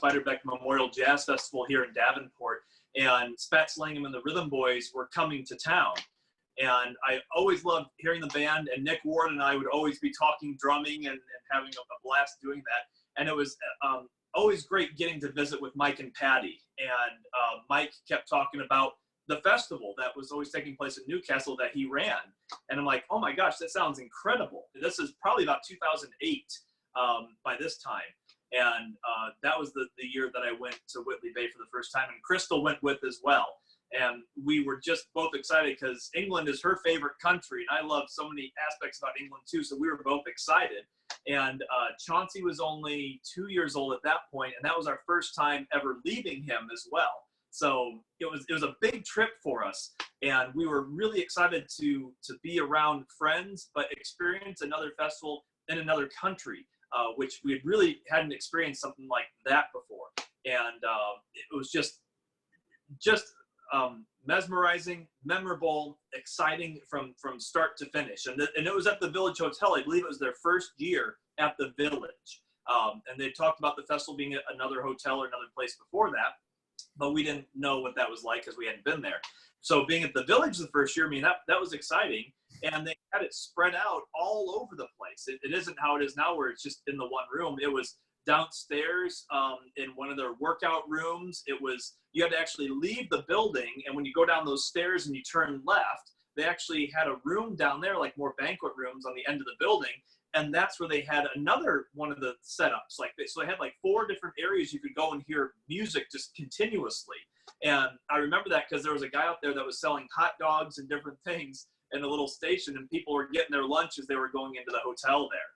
Spiderbeck Memorial Jazz Festival here in Davenport, and Spats Langham and the Rhythm Boys were coming to town. And I always loved hearing the band, and Nick Ward and I would always be talking drumming and having a blast doing that. And it was always great getting to visit with Mike and Patty. And Mike kept talking about the festival that was always taking place in Newcastle that he ran. And I'm like, oh my gosh, that sounds incredible. This is probably about 2008 by this time. And that was the year that I went to Whitley Bay for the first time. And Crystal went with as well. And we were just both excited because England is her favorite country. And I love so many aspects about England too. So we were both excited. And Chauncey was only 2 years old at that point, and that was our first time ever leaving him as well. So it was a big trip for us, and we were really excited to be around friends, but experience another festival in another country, which we really hadn't experienced something like that before. And it was just mesmerizing, memorable, exciting from start to finish. And it was at the Village Hotel. I believe it was their first year at the Village. And they talked about the festival being another hotel or another place before that, but we didn't know what that was like because we hadn't been there. So being at the Village the first year, I mean, that was exciting. And they had it spread out all over the place. It isn't how it is now where it's just in the one room. It was downstairs in one of their workout rooms. You had to actually leave the building, and when you go down those stairs and you turn left, they actually had a room down there, like more banquet rooms on the end of the building, and that's where they had another one of the setups. So they had like 4 different areas you could go and hear music just continuously. And I remember that because there was a guy out there that was selling hot dogs and different things in a little station, and people were getting their lunch as they were going into the hotel there.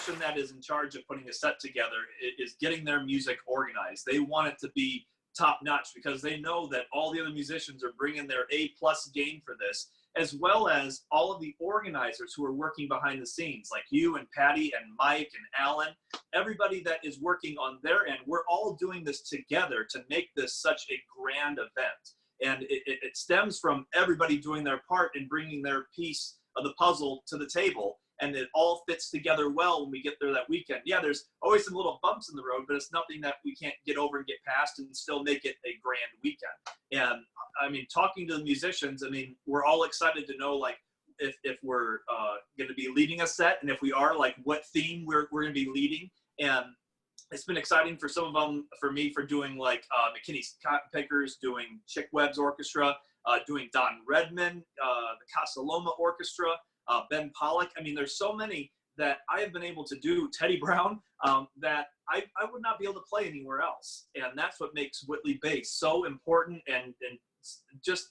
person that is in charge of putting a set together is getting their music organized. They want it to be top notch because they know that all the other musicians are bringing their A+ game for this, as well as all of the organizers who are working behind the scenes, like you and Patty and Mike and Alan, everybody that is working on their end. We're all doing this together to make this such a grand event. And it stems from everybody doing their part and bringing their piece of the puzzle to the table. And it all fits together well when we get there that weekend. Yeah, there's always some little bumps in the road, but it's nothing that we can't get over and get past and still make it a grand weekend. And I mean, talking to the musicians, I mean, we're all excited to know, like, if we're going to be leading a set, and if we are, like, what theme we're going to be leading. And it's been exciting for some of them, for me, for doing, like, McKinney's Cotton Pickers, doing Chick Webb's Orchestra, doing Don Redman, the Casa Loma Orchestra, Ben Pollock. I mean, there's so many that I have been able to do, Teddy Brown, that I would not be able to play anywhere else. And that's what makes Whitley Bay so important, and just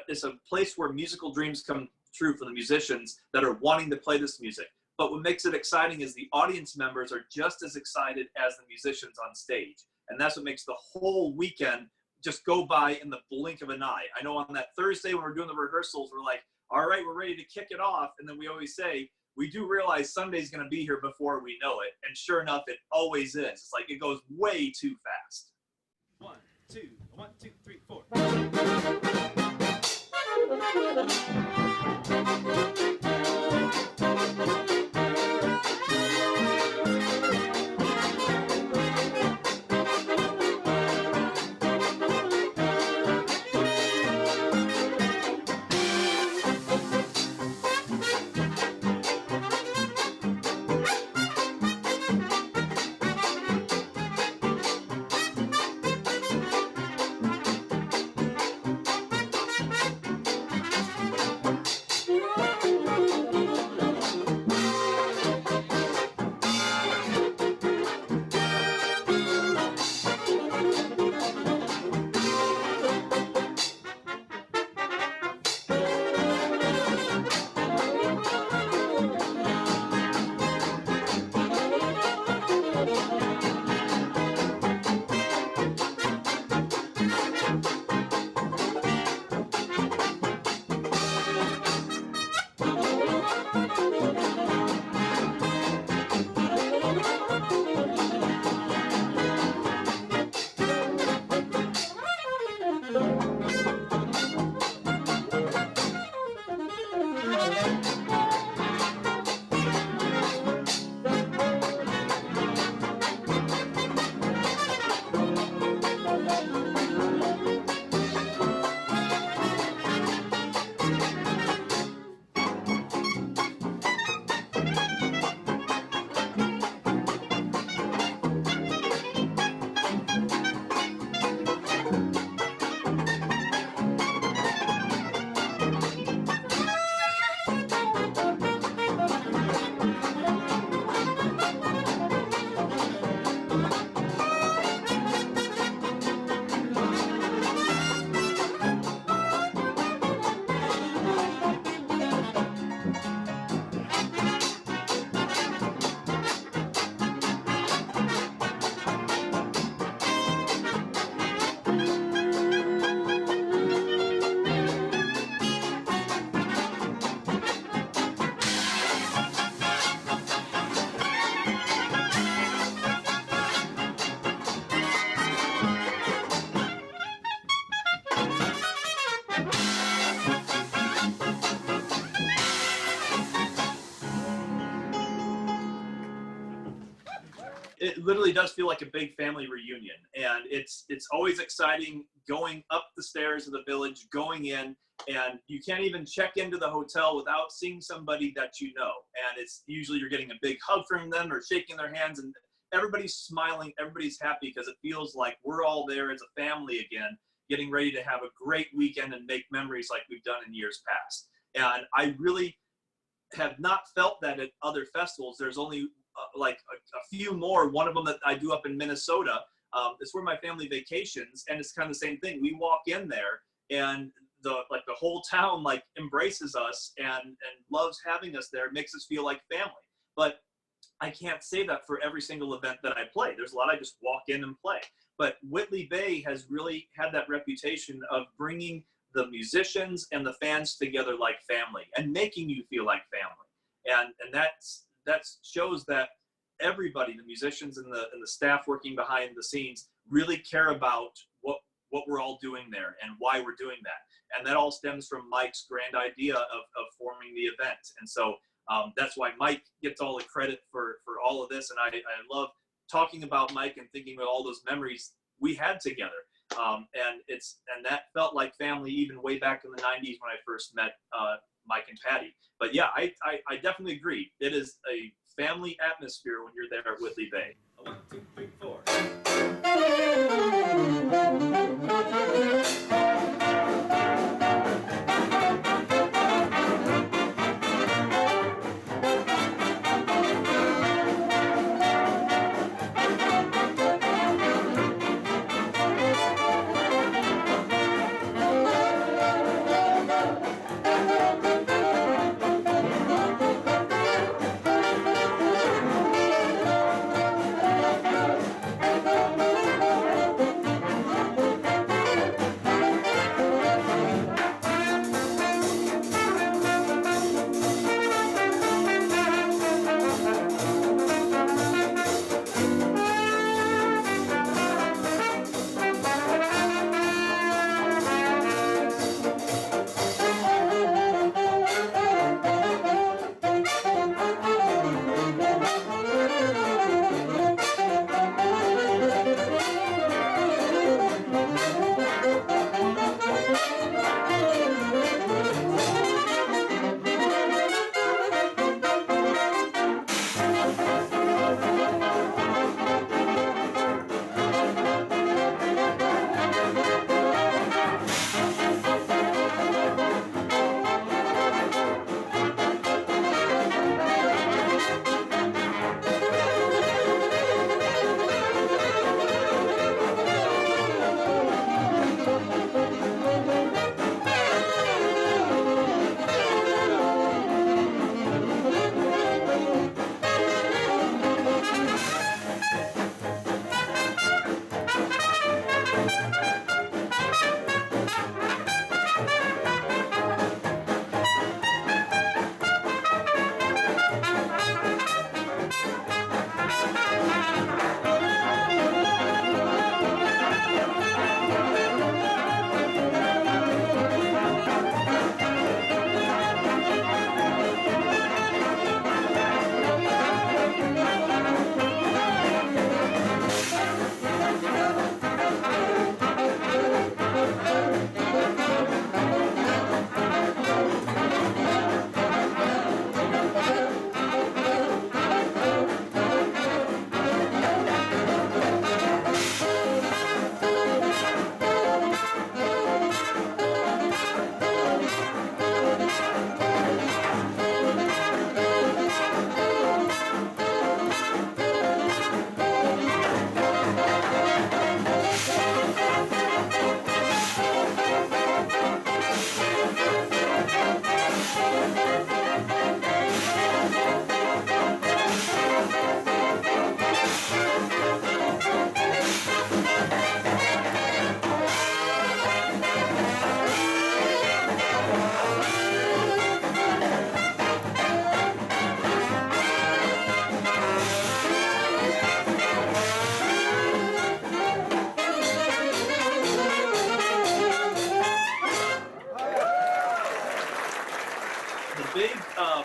it's a place where musical dreams come true for the musicians that are wanting to play this music. But what makes it exciting is the audience members are just as excited as the musicians on stage. And that's what makes the whole weekend just go by in the blink of an eye. I know on that Thursday when we're doing the rehearsals, we're like, all right, we're ready to kick it off. And then we always say, we do realize Sunday's going to be here before we know it. And sure enough, it always is. It's like it goes way too fast. 1, 2, 1, 2, 3, 4. It literally does feel like a big family reunion, and it's always exciting going up the stairs of the village, going in, and you can't even check into the hotel without seeing somebody that you know. And it's usually you're getting a big hug from them or shaking their hands, and everybody's smiling, everybody's happy because it feels like we're all there as a family again, getting ready to have a great weekend and make memories like we've done in years past. And I really have not felt that at other festivals. There's only like a few more. One of them that I do up in Minnesota, it's where my family vacations, and it's kind of the same thing. We walk in there, and the whole town embraces us and loves having us there. It makes us feel like family. But I can't say that for every single event that I play. There's a lot I just walk in and play. But Whitley Bay has really had that reputation of bringing the musicians and the fans together like family and making you feel like family. And that shows that everybody, the musicians and the staff working behind the scenes, really care about what we're all doing there and why we're doing that. And that all stems from Mike's grand idea of forming the event. And so that's why Mike gets all the credit for all of this. And I love talking about Mike and thinking about all those memories we had together. And that felt like family even way back in the 90s when I first met Mike and Patty. But yeah, I definitely agree. It is a family atmosphere when you're there at Whitley Bay. 1, 2, 3, 4.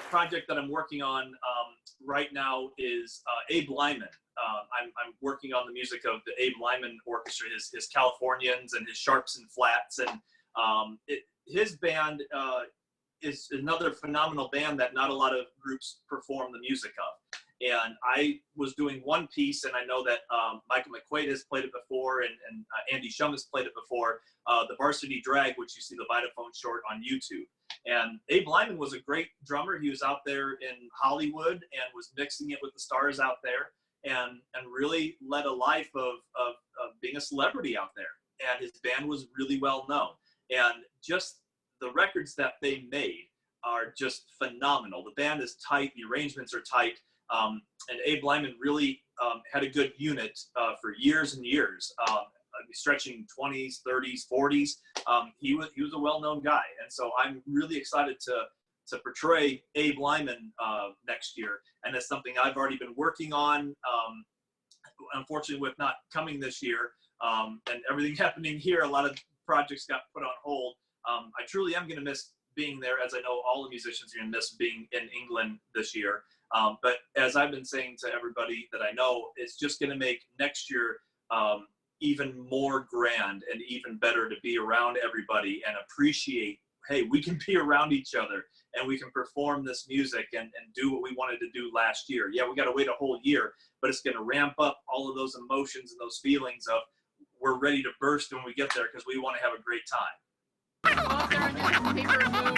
project that I'm working on right now is Abe Lyman. I'm working on the music of the Abe Lyman Orchestra, his Californians and his sharps and flats, and his band is another phenomenal band that not a lot of groups perform the music of. And I was doing one piece, and I know that Michael McQuaid has played it before, and Andy Shum has played it before, the Varsity Drag, which you see the Vitaphone short on YouTube. And Abe Lyman was a great drummer. He was out there in Hollywood and was mixing it with the stars out there, and really led a life of being a celebrity out there. And his band was really well known. And just the records that they made are just phenomenal. The band is tight, the arrangements are tight. And Abe Lyman really had a good unit for years and years, stretching 20s, 30s, 40s. He was a well-known guy, and so I'm really excited to portray Abe Lyman next year, and it's something I've already been working on. Unfortunately, with not coming this year and everything happening here, a lot of projects got put on hold. I truly am going to miss being there, as I know all the musicians are going to miss being in England this year. But as I've been saying to everybody that I know, it's just going to make next year even more grand and even better to be around everybody and appreciate, hey, we can be around each other and we can perform this music and do what we wanted to do last year. Yeah, we got to wait a whole year, but it's going to ramp up all of those emotions and those feelings of we're ready to burst when we get there because we want to have a great time. Well, if there are any paper moves,